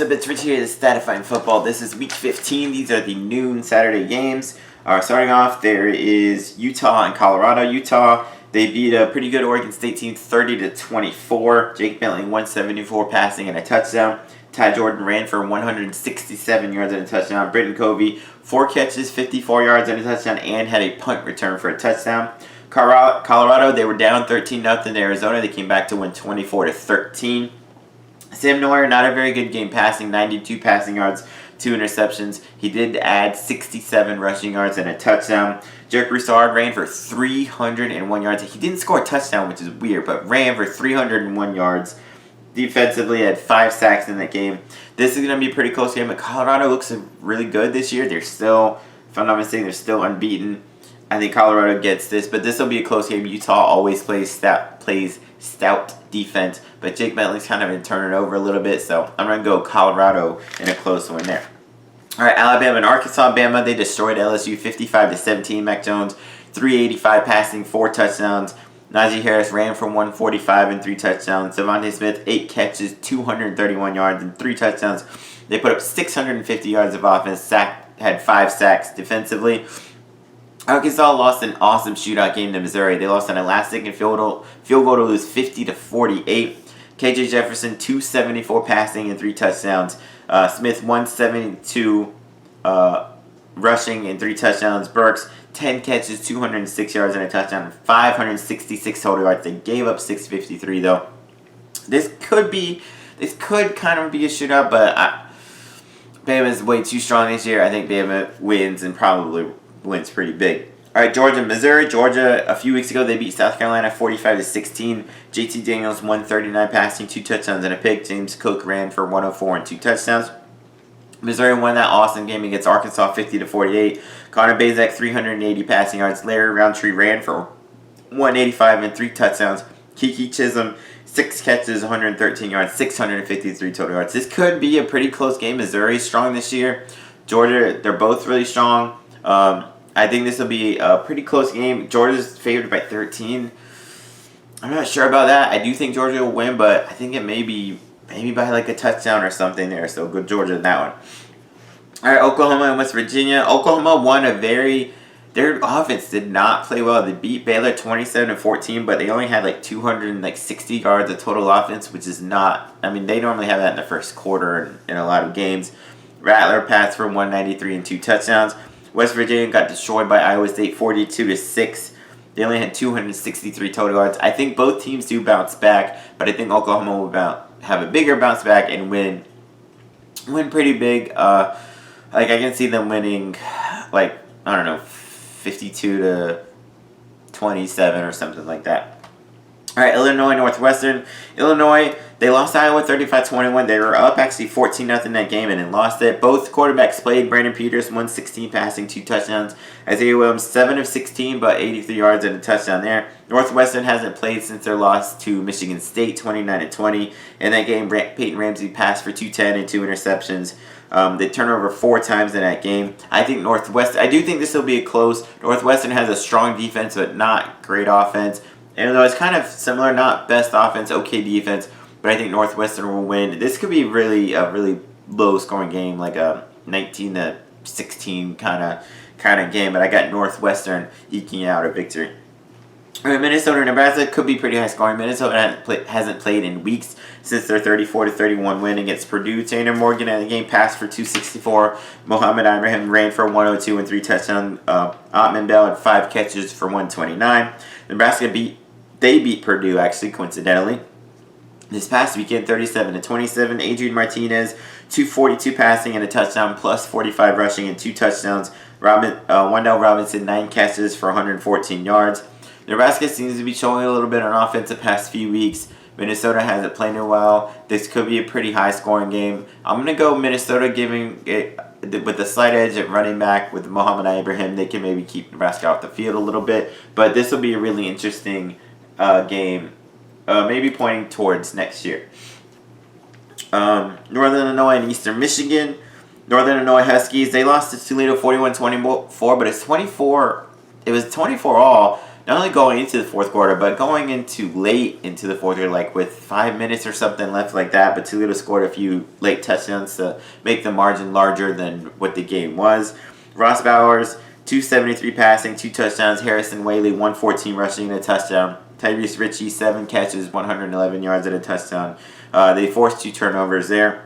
up? It's Rich here, the Statifying Football. This is Week 15. These are the noon Saturday games. Starting off, there is Utah and Colorado. Utah, they beat a pretty good Oregon State team 30-24. Jake Bentley, 174 passing and a touchdown. Ty Jordan ran for 167 yards and a touchdown. Britton Covey, 4 catches, 54 yards and a touchdown, and had a punt return for a touchdown. Colorado, they were down 13-0 to Arizona. They came back to win 24-13. Sam Noyer, not a very good game passing, 92 passing yards, 2 interceptions. He did add 67 rushing yards and a touchdown. Jarek Broussard ran for 301 yards. He didn't score a touchdown, which is weird, but ran for 301 yards. Defensively, had 5 sacks in that game. This is going to be a pretty close game, but Colorado looks really good this year. They're still, if I'm not mistaken, they're still unbeaten. I think Colorado gets this, but this will be a close game. Utah always plays stout defense, but Jake Bentley's kind of been turning over a little bit, so I'm going to go Colorado in a close one there. All right, Alabama and Arkansas. Bama, they destroyed LSU 55-17. Mac Jones, 385 passing, 4 touchdowns. Najee Harris ran for 145 and 3 touchdowns. Devontae Smith, 8 catches, 231 yards and 3 touchdowns. They put up 650 yards of offense, had 5 sacks defensively. Arkansas lost an awesome shootout game to Missouri. They lost an elastic and field goal to lose 50-48. KJ Jefferson, 274 passing and 3 touchdowns. Smith, 172 rushing and 3 touchdowns. Burks, 10 catches, 206 yards and a touchdown, 566 total yards. They gave up 653 though. This could kind of be a shootout, but Bama's way too strong this year. I think Bama wins and probably wins pretty big. All right, Georgia, Missouri. Georgia, a few weeks ago, they beat South Carolina 45-16. JT Daniels, 139 passing, 2 touchdowns and a pick. James Cook ran for 104 and 2 touchdowns. Missouri won that awesome game against Arkansas 50-48. Connor Bazek, 380 passing yards. Larry Roundtree ran for 185 and 3 touchdowns. Kiki Chisholm, 6 catches, 113 yards, 653 total yards. This could be a pretty close game. Missouri's strong this year. Georgia, they're both really strong. I think this will be a pretty close game. Georgia's favored by 13. I'm not sure about that. I do think Georgia will win, but I think it may be by like a touchdown or something there. So good Georgia in that one. All right, Oklahoma and West Virginia. Oklahoma won their offense did not play well. They beat Baylor 27-14, but they only had like 260 yards of total offense, which is not, I mean, they normally have that in the first quarter in a lot of games. Rattler passed for 193 and 2 touchdowns. West Virginia got destroyed by Iowa State 42-6. They only had 263 total yards. I think both teams do bounce back, but I think Oklahoma will have a bigger bounce back and win pretty big. I can see them winning, 52-27 or something like that. All right, Illinois, Northwestern. Illinois, they lost Iowa 35-21. They were up actually 14-0 in that game and then lost it. Both quarterbacks played. Brandon Peters, 116 passing, 2 touchdowns. Isaiah Williams, 7 of 16, but 83 yards and a touchdown there. Northwestern hasn't played since their loss to Michigan State, 29-20. In that game, Peyton Ramsey passed for 210 and 2 interceptions. They turned over 4 times in that game. I do think this will be a close. Northwestern has a strong defense, but not great offense. And though it's kind of similar, not best offense, okay defense, but I think Northwestern will win. This could be a really low scoring game, like a 19-16 kind of game. But I got Northwestern eking out a victory. All right, Minnesota and Nebraska could be pretty high scoring. Minnesota hasn't played in weeks since their 34-31 win against Purdue. Tanner Morgan at the game passed for 264. Mohamed Ibrahim ran for 102 and 3 touchdowns. Ottman Bell had 5 catches for 129. Nebraska beat Purdue, actually, coincidentally. This past weekend, 37-27. Adrian Martinez, 242 passing and a touchdown, plus 45 rushing and 2 touchdowns. Wandell Robinson, 9 catches for 114 yards. Nebraska seems to be showing a little bit on offense the past few weeks. Minnesota hasn't played in a while. This could be a pretty high-scoring game. I'm going to go Minnesota, giving it with the slight edge at running back with Mohamed Ibrahim. They can maybe keep Nebraska off the field a little bit. But this will be a really interesting game, maybe pointing towards next year. Northern Illinois and Eastern Michigan. Northern Illinois Huskies, they lost to Toledo 41-24, but it was 24 all. not only going into the fourth quarter, but going into late into the fourth quarter, like with 5 minutes or something left like that. But Toledo scored a few late touchdowns to make the margin larger than what the game was. Ross Bowers, 273 passing, 2 touchdowns. Harrison Whaley, 114 rushing and a touchdown. Tyrese Ritchie, 7 catches, 111 yards and a touchdown. They forced 2 turnovers there.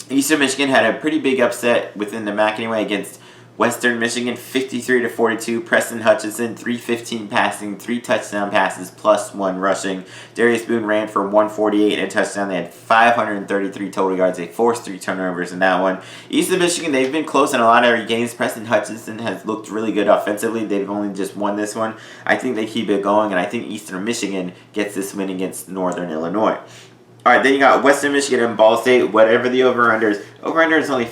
Eastern Michigan had a pretty big upset within the MAC anyway against Western Michigan, 53-42. Preston Hutchinson, 315 passing, 3 touchdown passes, plus 1 rushing. Darius Boone ran for 148 and a touchdown. They had 533 total yards. They forced 3 turnovers in that one. Eastern Michigan, they've been close in a lot of games. Preston Hutchinson has looked really good offensively. They've only just won this one. I think they keep it going, and I think Eastern Michigan gets this win against Northern Illinois. All right, then you got Western Michigan and Ball State. Whatever the over-under is. Over-under is only...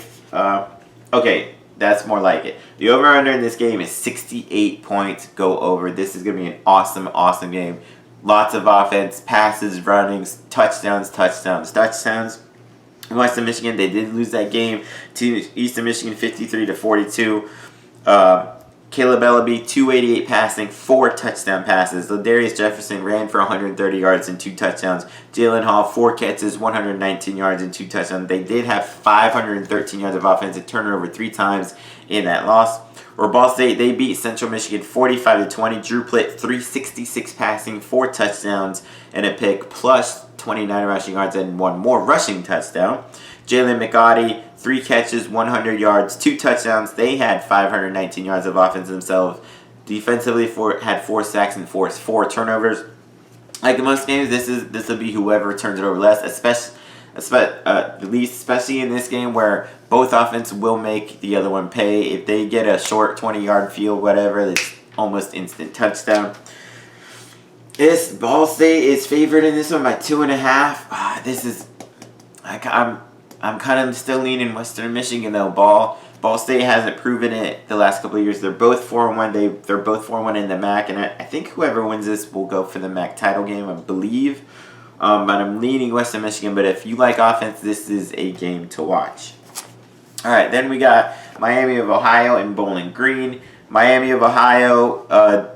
okay, that's more like it. The over-under in this game is 68 points. Go over. This is going to be an awesome, awesome game. Lots of offense, passes, runnings, touchdowns. In Western Michigan, they did lose that game to Eastern Michigan 53-42. Caleb Ellaby, 288 passing, 4 touchdown passes. Ladarius Jefferson ran for 130 yards and 2 touchdowns. Jalen Hall, 4 catches, 119 yards and 2 touchdowns. They did have 513 yards of offensive turnover 3 times in that loss. Or Ball State, they beat Central Michigan 45-20. Drew Plitt, 366 passing, 4 touchdowns and a pick, plus 29 rushing yards and 1 more rushing touchdown. Jalen McGaughey, 3 catches, 100 yards, 2 touchdowns. They had 519 yards of offense themselves. Defensively, had 4 sacks and forced 4 turnovers. Like in most games, this will be whoever turns it over less, especially in this game where both offense will make the other one pay. If they get a short 20-yard field, whatever, it's almost instant touchdown. This Ball State is favored in this one by 2.5. This is I'm kind of still leaning Western Michigan though. Ball State hasn't proven it the last couple of years. They're both 4-1. They're both 4-1 in the MAC, and I think whoever wins this will go for the MAC title game, I believe. But I'm leaning Western Michigan. But if you like offense, this is a game to watch. All right, then we got Miami of Ohio and Bowling Green. Miami of Ohio.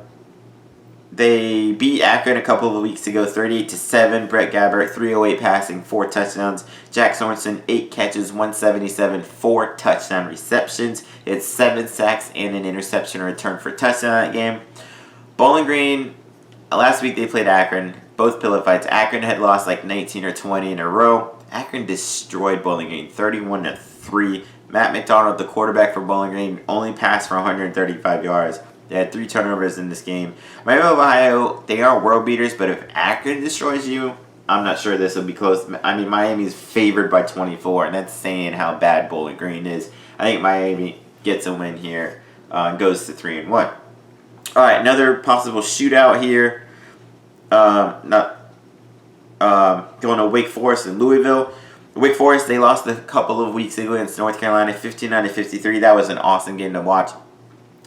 They beat Akron a couple of weeks ago, 38-7. Brett Gabbert, 308 passing, 4 touchdowns. Jack Sorensen, 8 catches, 177, 4 touchdown receptions. He had 7 sacks and an interception return for a touchdown that game. Bowling Green, last week they played Akron. Both pillow fights. Akron had lost like 19 or 20 in a row. Akron destroyed Bowling Green, 31-3. Matt McDonald, the quarterback for Bowling Green, only passed for 135 yards. They had 3 turnovers in this game. Miami of Ohio, they are world beaters, but if Akron destroys you, I'm not sure this will be close. I mean, Miami's favored by 24, and that's saying how bad Bowling Green is. I think Miami gets a win here and goes to 3-1. All right, another possible shootout here. Going to Wake Forest and Louisville. Wake Forest, they lost a couple of weeks ago against North Carolina, 59-53. That was an awesome game to watch.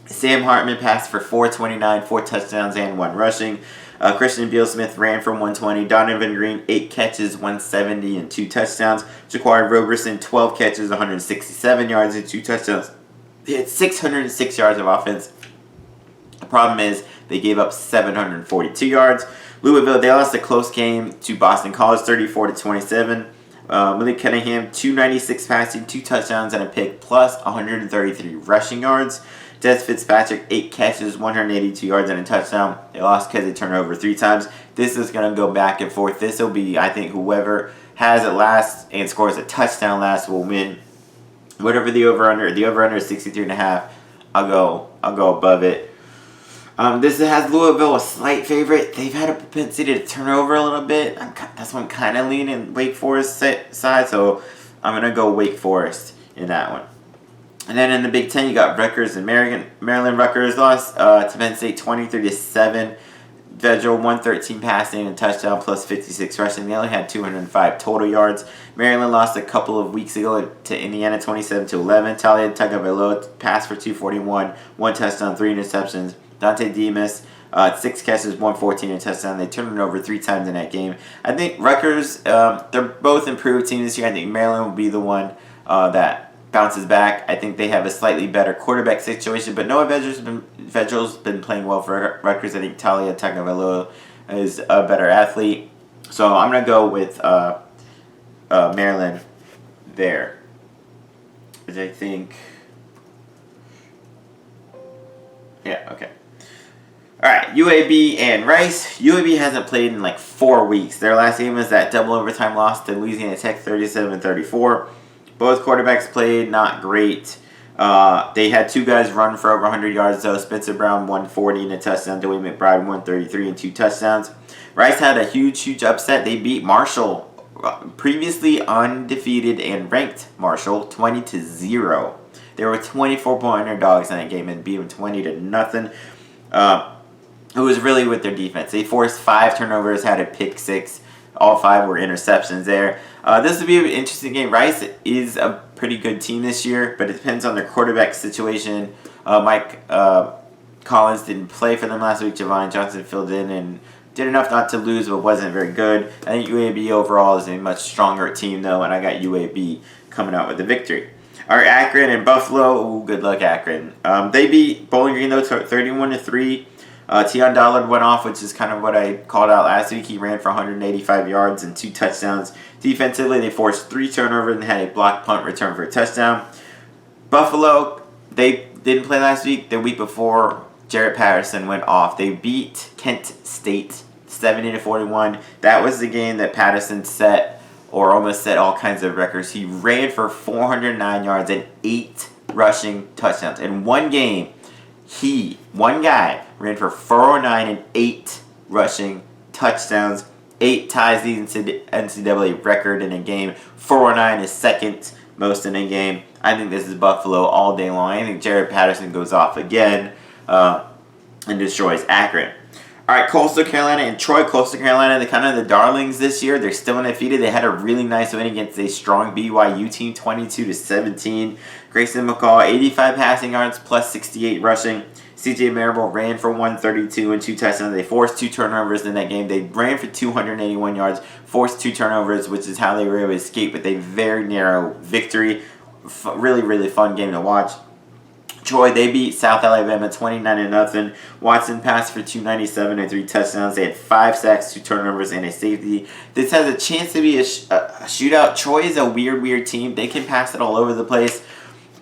Sam Hartman passed for 429, 4 touchdowns, and 1 rushing. Christian Beal-Smith ran for 120. Donovan Green, 8 catches, 170, and 2 touchdowns. Jaquan Roberson, 12 catches, 167 yards, and 2 touchdowns. They had 606 yards of offense. The problem is they gave up 742 yards. Louisville, they lost a close game to Boston College, 34-27. Malik Cunningham, 296 passing, 2 touchdowns, and a pick, plus 133 rushing yards. Des Fitzpatrick, 8 catches, 182 yards, and a touchdown. They lost because they turned over 3 times. This is going to go back and forth. This will be, I think, whoever has it last and scores a touchdown last will win. Whatever the over-under. The over-under is 63.5. I'll go above it. This has Louisville a slight favorite. They've had a propensity to turn over a little bit. That's why I'm kind of leaning Wake Forest side, so I'm going to go Wake Forest in that one. And then in the Big Ten, you got Rutgers and Maryland. Rutgers lost to Penn State 23-7. Vedral 113 passing and touchdown plus 56 rushing. They only had 205 total yards. Maryland lost a couple of weeks ago to Indiana 27-11. Talia Tagovailoa passed for 241, 1 touchdown, 3 interceptions. Dante Demas, 6 catches, 114 and a touchdown. They turned it over 3 times in that game. I think Rutgers, they're both improved teams this year. I think Maryland will be the one that bounces back. I think they have a slightly better quarterback situation, but Noah Vedril's been playing well for Rutgers. I think Talia Tagovailoa is a better athlete. So I'm going to go with Maryland there. Which I think... Yeah, okay. Alright, UAB and Rice. UAB hasn't played in like 4 weeks. Their last game was that double overtime loss to Louisiana Tech 37-34. Both quarterbacks played not great. They had 2 guys run for over 100 yards though. Spencer Brown 140 and a touchdown. Dwayne McBride 133 and 2 touchdowns. Rice had a huge upset. They beat Marshall, previously undefeated and ranked Marshall, 20-0. They were 24-point underdogs in that game and beat them 20-0. It was really with their defense. They forced 5 turnovers, had a pick 6. All 5 were interceptions there. This will be an interesting game. Rice is a pretty good team this year, but it depends on their quarterback situation. Mike Collins didn't play for them last week. Javon Johnson filled in and did enough not to lose, but wasn't very good. I think UAB overall is a much stronger team, though, and I got UAB coming out with the victory. All right, Akron and Buffalo. Ooh, good luck, Akron. They beat Bowling Green, though, 31-3. Tion Dollard went off, which is kind of what I called out last week. He ran for 185 yards and 2 touchdowns. Defensively, they forced 3 turnovers and had a blocked punt return for a touchdown. Buffalo, they didn't play last week. The week before, Jarrett Patterson went off. They beat Kent State 70-41. That was the game that Patterson set, or almost set, all kinds of records. He ran for 409 yards and 8 rushing touchdowns. In one game, one guy, ran for 409 and 8 rushing touchdowns. 8 ties the NCAA record in a game. 409 is second most in a game. I think this is Buffalo all day long. I think Jarrett Patterson goes off again and destroys Akron. All right, Coastal Carolina and Troy. Coastal Carolina, they're kind of the darlings this year. They're still undefeated. They had a really nice win against a strong BYU team, 22-17. Grayson McCall, 85 passing yards plus 68 rushing. CJ Marable ran for 132 and 2 touchdowns. They forced 2 turnovers in that game. They ran for 281 yards, forced 2 turnovers, which is how they were able to escape with a very narrow victory. Really fun game to watch. Troy, they beat South Alabama 29-0. Watson passed for 297 and 3 touchdowns. They had 5 sacks, 2 turnovers, and a safety. This has a chance to be a shootout. Troy is a weird team. They can pass it all over the place,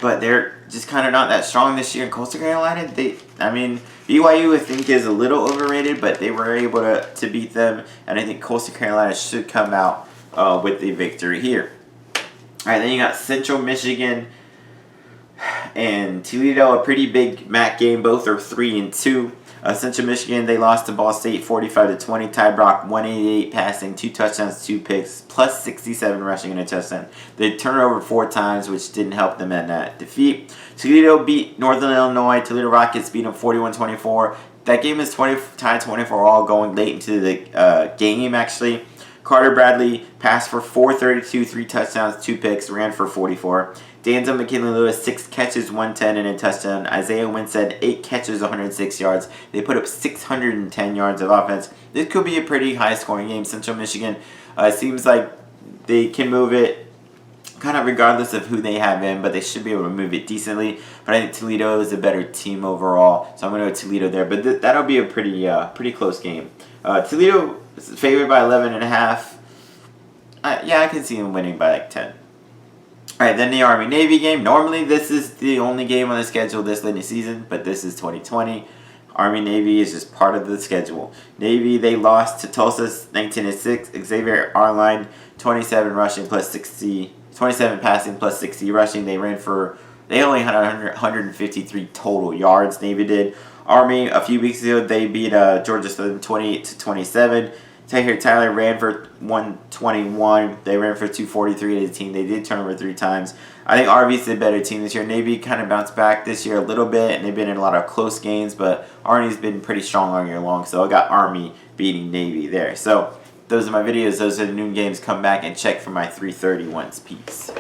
but they're just kind of not that strong this year. In Coastal Carolina, BYU I think is a little overrated, but they were able to beat them, and I think Coastal Carolina should come out with a victory here. All right, then you got Central Michigan and Toledo, a pretty big MAC game. Both are 3-2. Central Michigan, they lost to Ball State 45-20. Ty Brock 188 passing, 2 touchdowns, 2 picks, plus 67 rushing and a touchdown. They turned over 4 times, which didn't help them in that defeat. Toledo beat Northern Illinois. Toledo Rockets beat them 41-24. That game is tied 24 all going late into the game actually. Carter Bradley passed for 432, 3 touchdowns, 2 picks, ran for 44. Danzel McKinley-Lewis, 6 catches, 110, and a touchdown. Isaiah Winstead, 8 catches, 106 yards. They put up 610 yards of offense. This could be a pretty high-scoring game. Central Michigan seems like they can move it kind of regardless of who they have in, but they should be able to move it decently. But I think Toledo is a better team overall, so I'm going to go Toledo there. But that'll be a pretty close game. Toledo is favored by 11.5. Yeah, I can see them winning by like 10. Alright, then the Army-Navy game. Normally, this is the only game on the schedule this late in the season, but this is 2020. Army-Navy is just part of the schedule. Navy, they lost to Tulsa 19-6. Xavier Arline, 27 rushing plus 60, 27 passing plus 60 rushing. They only had 153 total yards. Navy did. Army, a few weeks ago, they beat Georgia Southern 28-27. Tahir Tyler ran for 121. They ran for 243 as a team. They did turn over 3 times. I think Army's the better team this year. Navy kind of bounced back this year a little bit, and they've been in a lot of close games, but Army's been pretty strong all year long, so I got Army beating Navy there. So those are my videos. Those are the noon games. Come back and check for my 3:30 ones. Peace.